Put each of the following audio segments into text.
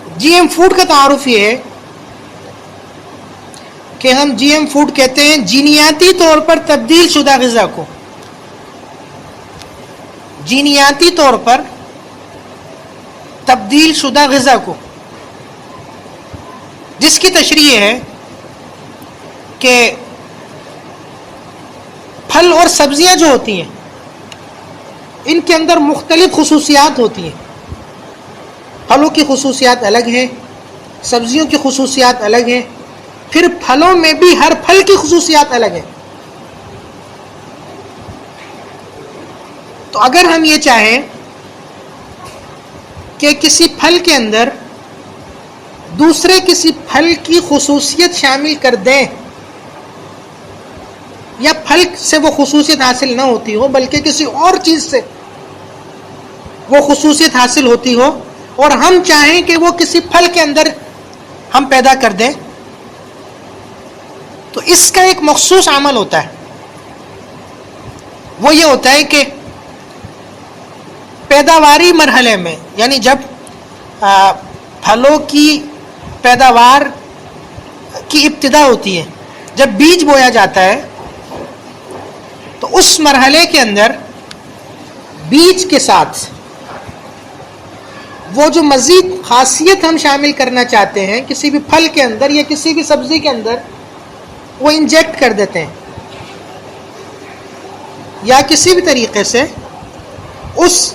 G M food کا تعارف یہ ہے کہ ہم جی ایم فوڈ کہتے ہیں جینیاتی طور پر تبدیل شدہ غذا کو، جینیاتی طور پر تبدیل شدہ غذا کو، جس کی تشریح ہے کہ پھل اور سبزیاں جو ہوتی ہیں ان کے اندر مختلف خصوصیات ہوتی ہیں. پھلوں کی خصوصیات الگ ہیں، سبزیوں کی خصوصیات الگ ہیں، پھر پھلوں میں بھی ہر پھل کی خصوصیات الگ ہیں. تو اگر ہم یہ چاہیں کہ کسی پھل کے اندر دوسرے کسی پھل کی خصوصیت شامل کر دیں، یا پھل سے وہ خصوصیت حاصل نہ ہوتی ہو بلکہ کسی اور چیز سے وہ خصوصیت حاصل ہوتی ہو، اور ہم چاہیں کہ وہ کسی پھل کے اندر ہم پیدا کر دیں، تو اس کا ایک مخصوص عمل ہوتا ہے. وہ یہ ہوتا ہے کہ پیداواری مرحلے میں، یعنی جب پھلوں کی پیداوار کی ابتدا ہوتی ہے، جب بیج بویا جاتا ہے، تو اس مرحلے کے اندر بیج کے ساتھ وہ جو مزید خاصیت ہم شامل کرنا چاہتے ہیں کسی بھی پھل کے اندر یا کسی بھی سبزی کے اندر، وہ انجیکٹ کر دیتے ہیں، یا کسی بھی طریقے سے اس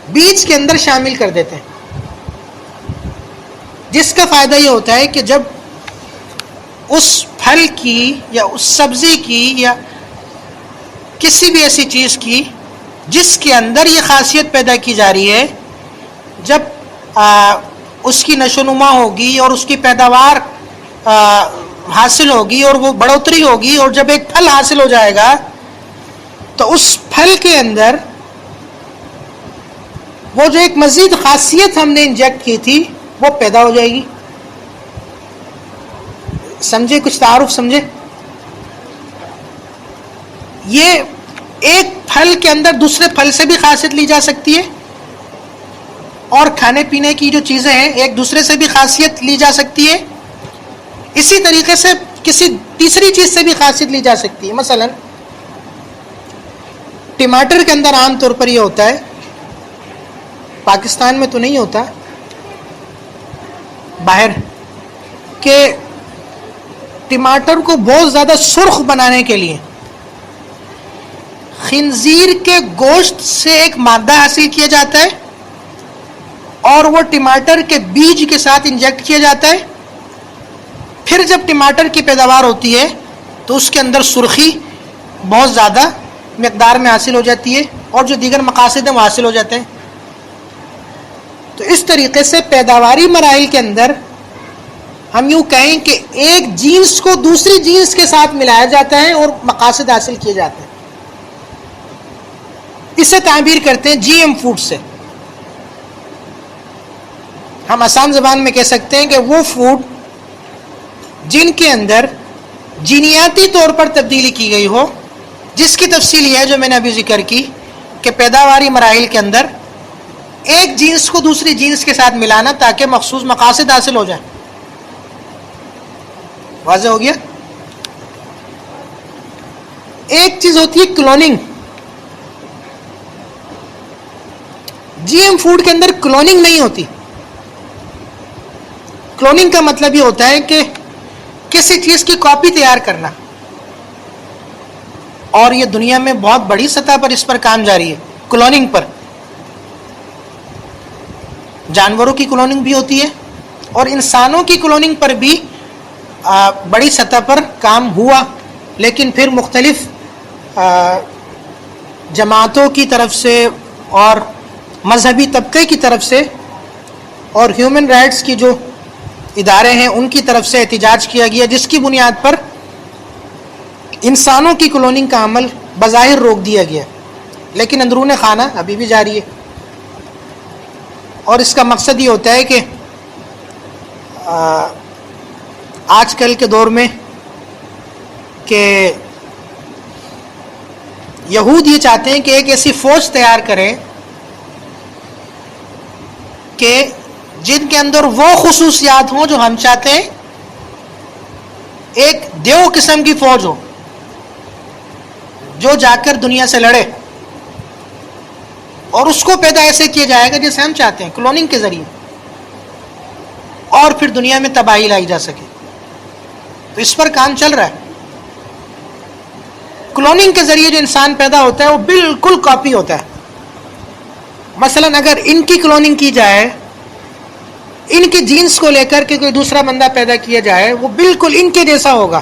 بیج کے اندر شامل کر دیتے ہیں، جس کا فائدہ یہ ہوتا ہے کہ جب اس پھل کی یا اس سبزی کی یا کسی بھی ایسی چیز کی جس کے اندر یہ خاصیت پیدا کی جا رہی ہے، جب اس کی نشو و نما ہوگی اور اس کی پیداوار حاصل ہوگی اور وہ بڑھوتری ہوگی، اور جب ایک پھل حاصل ہو جائے گا تو اس پھل کے اندر وہ جو ایک مزید خاصیت ہم نے انجیکٹ کی تھی وہ پیدا ہو جائے گی. سمجھے؟ کچھ تعارف سمجھے؟ یہ ایک پھل کے اندر دوسرے پھل سے بھی خاصیت لی جا سکتی ہے، اور کھانے پینے کی جو چیزیں ہیں ایک دوسرے سے بھی خاصیت لی جا سکتی ہے. اسی طریقے سے کسی تیسری چیز سے بھی خاصیت لی جا سکتی ہے. مثلا ٹماٹر کے اندر عام طور پر یہ ہوتا ہے، پاکستان میں تو نہیں ہوتا، باہر، کہ ٹماٹر کو بہت زیادہ سرخ بنانے کے لیے خنزیر کے گوشت سے ایک مادہ حاصل کیا جاتا ہے، اور وہ ٹماٹر کے بیج کے ساتھ انجیکٹ کیا جاتا ہے. پھر جب ٹماٹر کی پیداوار ہوتی ہے تو اس کے اندر سرخی بہت زیادہ مقدار میں حاصل ہو جاتی ہے، اور جو دیگر مقاصد ہیں وہ حاصل ہو جاتے ہیں. تو اس طریقے سے پیداواری مراحل کے اندر ہم یوں کہیں کہ ایک جینس کو دوسری جینس کے ساتھ ملایا جاتا ہے اور مقاصد حاصل کیے جاتے ہیں. اسے تعبیر کرتے ہیں جی ایم فوڈ سے. ہم آسان زبان میں کہہ سکتے ہیں کہ وہ فوڈ جن کے اندر جینیاتی طور پر تبدیلی کی گئی ہو، جس کی تفصیل یہ ہے جو میں نے ابھی ذکر کی کہ پیداواری مراحل کے اندر ایک جینس کو دوسری جینس کے ساتھ ملانا تاکہ مخصوص مقاصد حاصل ہو جائیں. واضح ہو گیا؟ ایک چیز ہوتی ہے کلوننگ. جی ایم فوڈ کے اندر کلوننگ نہیں ہوتی. کلوننگ کا مطلب یہ ہوتا ہے کہ کسی چیز کی کاپی تیار کرنا، اور یہ دنیا میں بہت بڑی سطح پر اس پر کام جاری ہے، کلوننگ پر. جانوروں کی کلوننگ بھی ہوتی ہے اور انسانوں کی کلوننگ پر بھی بڑی سطح پر کام ہوا، لیکن پھر مختلف جماعتوں کی طرف سے اور مذہبی طبقے کی طرف سے اور ہیومن رائٹس کی جو ادارے ہیں ان کی طرف سے احتجاج کیا گیا، جس کی بنیاد پر انسانوں کی کلوننگ کا عمل بظاہر روک دیا گیا، لیکن اندرون خانہ ابھی بھی جاری ہے. اور اس کا مقصد یہ ہوتا ہے کہ آج کل کے دور میں کہ یہود یہ چاہتے ہیں کہ ایک ایسی فوج تیار کریں کہ جن کے اندر وہ خصوصیات ہوں جو ہم چاہتے ہیں، ایک دیو قسم کی فوج ہو جو جا کر دنیا سے لڑے، اور اس کو پیدا ایسے کیا جائے گا جیسے ہم چاہتے ہیں، کلوننگ کے ذریعے، اور پھر دنیا میں تباہی لائی جا سکے. تو اس پر کام چل رہا ہے. کلوننگ کے ذریعے جو انسان پیدا ہوتا ہے وہ بالکل کاپی ہوتا ہے. مثلا اگر ان کی کلوننگ کی جائے، ان کی جینس کو لے کر کے کوئی دوسرا بندہ پیدا کیا جائے، وہ بالکل ان کے جیسا ہوگا،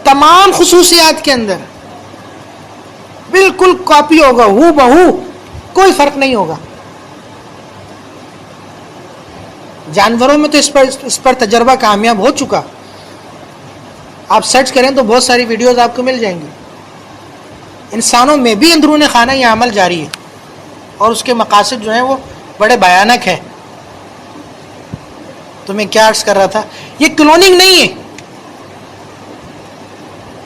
تمام خصوصیات کے اندر بالکل کاپی ہوگا، ہو بہو، کوئی فرق نہیں ہوگا. جانوروں میں تو اس پر تجربہ کامیاب ہو چکا. آپ سرچ کریں تو بہت ساری ویڈیوز آپ کو مل جائیں گی. انسانوں میں بھی اندرون خانہ یہ عمل جاری ہے، اور اس کے مقاصد جو ہیں وہ بڑے بھیانک ہیں. تو میں کیا عرض کر رہا تھا، یہ کلوننگ نہیں ہے،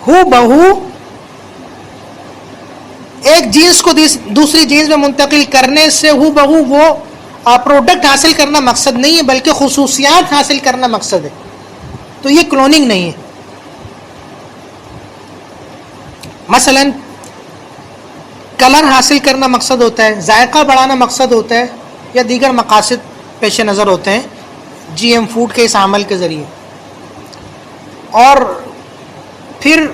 ہو بہو ایک جینس کو دوسری جینس میں منتقل کرنے سے ہو بہو وہ پروڈکٹ حاصل کرنا مقصد نہیں ہے، بلکہ خصوصیات حاصل کرنا مقصد ہے. تو یہ کلوننگ نہیں ہے. مثلا کلر حاصل کرنا مقصد ہوتا ہے، ذائقہ بڑھانا مقصد ہوتا ہے، یا دیگر مقاصد پیش نظر ہوتے ہیں جی ایم فوڈ کے اس عمل کے ذریعے. اور پھر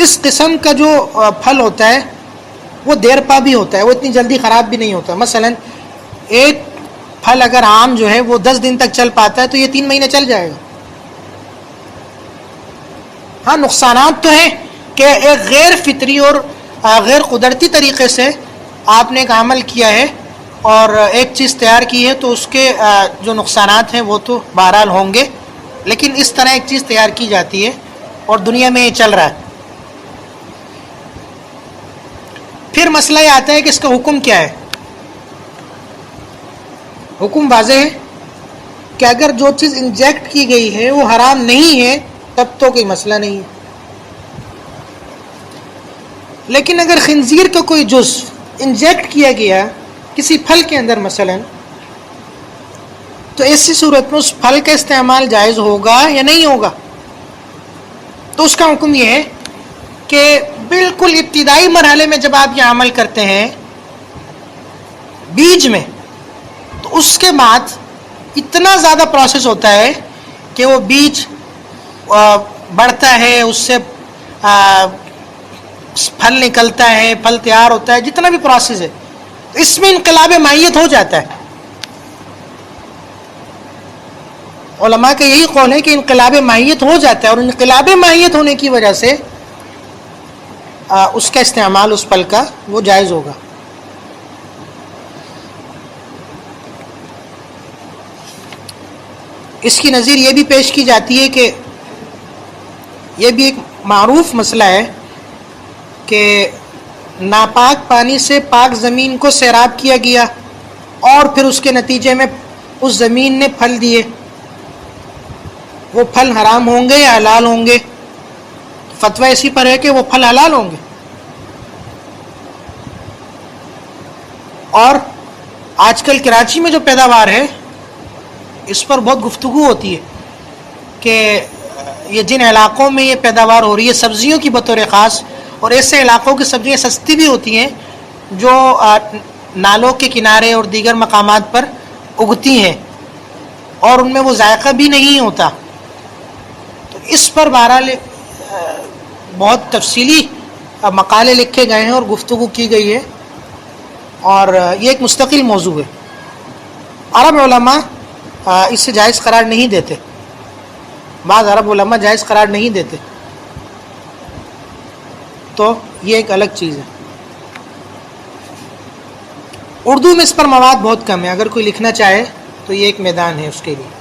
اس قسم کا جو پھل ہوتا ہے وہ دیر پا بھی ہوتا ہے، وہ اتنی جلدی خراب بھی نہیں ہوتا. مثلا ایک پھل اگر آم جو ہے وہ 10 دن تک چل پاتا ہے تو یہ 3 مہینے چل جائے گا. ہاں نقصانات تو ہیں کہ ایک غیر فطری اور غیر قدرتی طریقے سے آپ نے ایک عمل کیا ہے اور ایک چیز تیار کی ہے، تو اس کے جو نقصانات ہیں وہ تو بہرحال ہوں گے. لیکن اس طرح ایک چیز تیار کی جاتی ہے اور دنیا میں یہ چل رہا ہے. پھر مسئلہ یہ آتا ہے کہ اس کا حکم کیا ہے. حکم واضح ہے کہ اگر جو چیز انجیکٹ کی گئی ہے وہ حرام نہیں ہے تب تو کوئی مسئلہ نہیں ہے. لیکن اگر خنزیر کا کوئی جز انجیکٹ کیا گیا کسی پھل کے اندر مثلا، تو ایسی صورت میں اس پھل کا استعمال جائز ہوگا یا نہیں ہوگا. تو اس کا حکم یہ ہے کہ بالکل ابتدائی مرحلے میں جب آپ یہ عمل کرتے ہیں بیج میں، تو اس کے بعد اتنا زیادہ پروسیس ہوتا ہے کہ وہ بیج بڑھتا ہے، اس سے پھل نکلتا ہے، پھل تیار ہوتا ہے، جتنا بھی پروسیس ہے اس میں انقلاب ماہیت ہو جاتا ہے. علماء کا یہی قول ہے کہ انقلاب ماہیت ہو جاتا ہے، اور انقلاب ماہیت ہونے کی وجہ سے اس کا استعمال اس پھل کا وہ جائز ہوگا. اس کی نظیر یہ بھی پیش کی جاتی ہے کہ یہ بھی ایک معروف مسئلہ ہے کہ ناپاک پانی سے پاک زمین کو سیراب کیا گیا اور پھر اس کے نتیجے میں اس زمین نے پھل دیے، وہ پھل حرام ہوں گے یا حلال ہوں گے؟ فتویٰ اسی پر ہے کہ وہ پھل حلال ہوں گے. اور آج کل کراچی میں جو پیداوار ہے اس پر بہت گفتگو ہوتی ہے کہ یہ جن علاقوں میں یہ پیداوار ہو رہی ہے سبزیوں کی بطور خاص، اور ایسے علاقوں کی سبزیاں سستی بھی ہوتی ہیں جو نالوں کے کنارے اور دیگر مقامات پر اگتی ہیں اور ان میں وہ ذائقہ بھی نہیں ہوتا. تو اس پر بہرحال بہت تفصیلی مقالے لکھے گئے ہیں اور گفتگو کی گئی ہے، اور یہ ایک مستقل موضوع ہے. عرب علماء اس سے جائز قرار نہیں دیتے، بعض عرب علماء جائز قرار نہیں دیتے، تو یہ ایک الگ چیز ہے. اردو میں اس پر مواد بہت کم ہے، اگر کوئی لکھنا چاہے تو یہ ایک میدان ہے اس کے لیے.